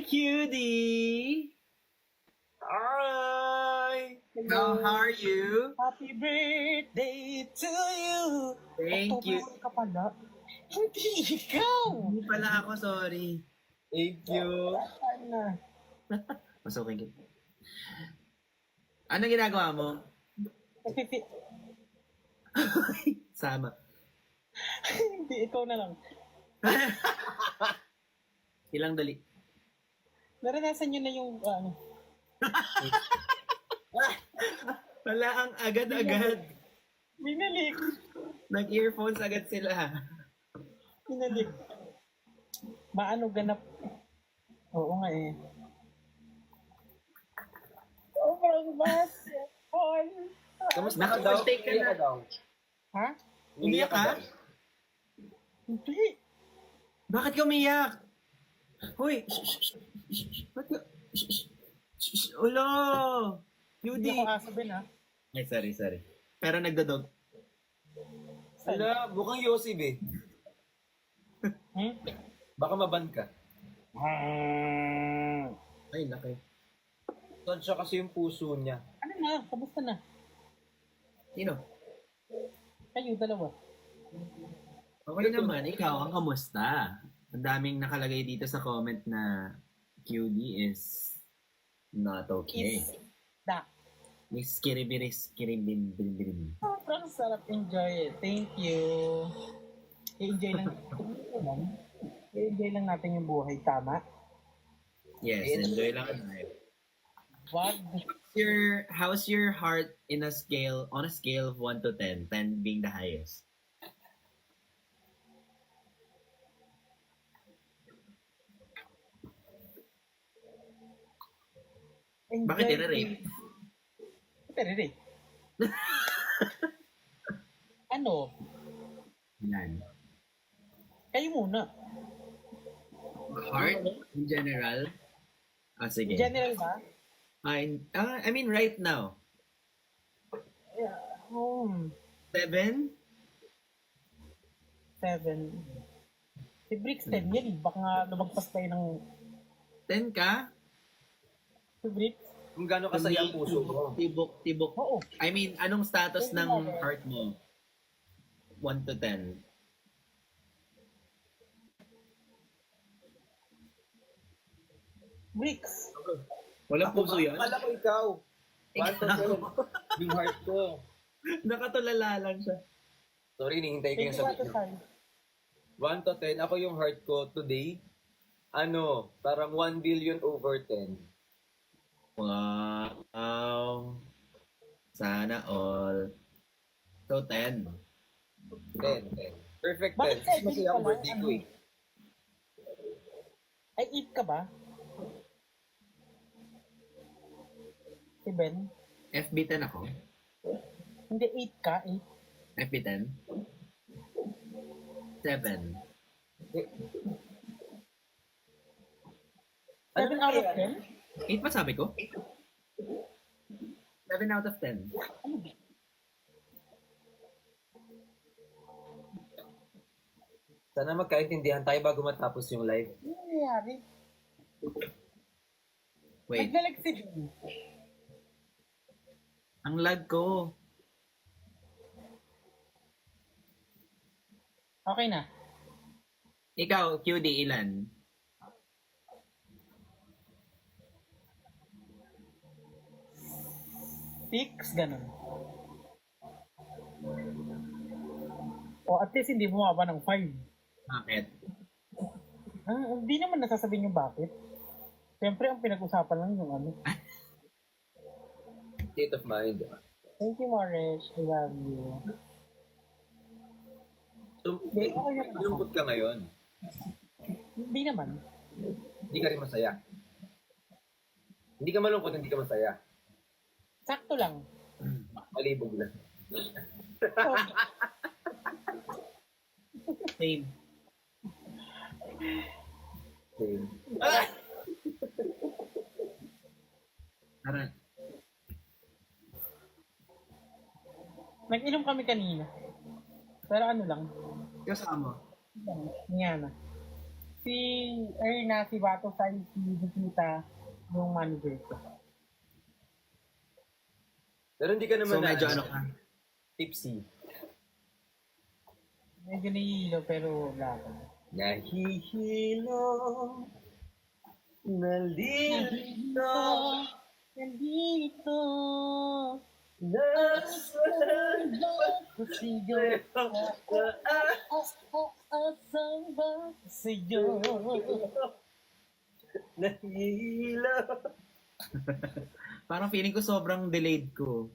cutie. Hi! How are you? Happy birthday to you! Thank you. October ka pala. Hindi ikaw! Hindi pala ako, sorry. Thank you. Ano? Masukin kita. Ano ginagawa mo? Nagpipi- Sama. Hindi, ikaw na lang. Ilang dali. Naranasan nyo na yung, Wala ang agad-agad. binalik. Nag-earphones agad sila. Binalik. Maano ganap? Oo nga eh. Sobrang basketball. Kamusta ka daw? Nakapag-take ka na. Umiyak daw. Ha? Umiyak ka? Hindi. Bakit ka umiyak? Hoy! Ba't ka? Ulo! Hindi Judy! ako asabin ha. Ay, sorry. Pero nagdodog. Wala, mukhang Yosib eh. Hmm? Baka maban ka. Ay, laki. Tansya kasi yung puso niya. Ano na? Kamusta na? Sino? Kayo dalawa. Okay naman. Ikaw, ang kamusta? Ang daming nakalagay dito sa comment na QD is not okay. Is da. Miss Kiribiris Kiribim. Sobrang sarap enjoy it. Thank you. I-enjoy lang. I-enjoy lang natin yung buhay. Tama? Yes, enjoy lang. Wag. How's your heart on a scale of 1 to 10, 10 being the highest? Enjoy Bakit i-rate? I-rate. Ano? Ilan? Kayo muna. Heart in general? Sige. General ba? I mean right now. Yeah. 7? 7. Si Bricks 10 yan. Baka nga lumagpas tayo ng 10 ka? si Bricks. Kung gano'n kasaya ang puso mo. Tibok. Oo. I mean, anong status ng heart mo? 1 to 10. Bricks. Walang puso yan? Akala ko ikaw. 1 to 10. Yung heart ko. Nakatulala lang siya. Sorry, hinihintay ko yung sagot niyo. 1 to 10. Ako yung heart ko today. Parang 1 billion over 10. Wow. Sana all. So, 10. 10. Perfect 10. Bakit Kasi masaya ang pala? birthday ko eh. Ay, 8 ka ba? Si Ben? FB10 ako. Hindi, 8 ka? 8? FB10. 7. 7 out of 10? 8 pa sabi ko? 7 out of 10. Sana magkaintindihan tayo bago matapos yung live. Ano nangyayari? Wait, Naglalag si Ben. ang lag ko. Okay na. Ikaw, QD, ilan? Six, ganun. O at least hindi bumaba ng 5. Bakit? Hindi naman nasasabihin yung bakit. Siyempre, ang pinag-usapan lang yung ano. State of mind. Thank you, Marish. I love you. So, Okay naman ako. lungkot ka ngayon. Hindi naman. Hindi ka rin masaya. Hindi ka malungkot, hindi ka masaya. Sakto lang. Malibog lang. Same. Same. Tara. Nag-inom kami kanina. Pero ano lang. Kasama. Ngana. Si Erna, si Bato, si Nikita, yung manager ko. Pero hindi ka naman So medyo ano ka? tipsy. Medyo nahihilo pero wala ka. Nahihilo, nalilito, Nandito, nasa sa'yo, asang ba sa'yo? nahihilo. Parang feeling ko sobrang delayed ko.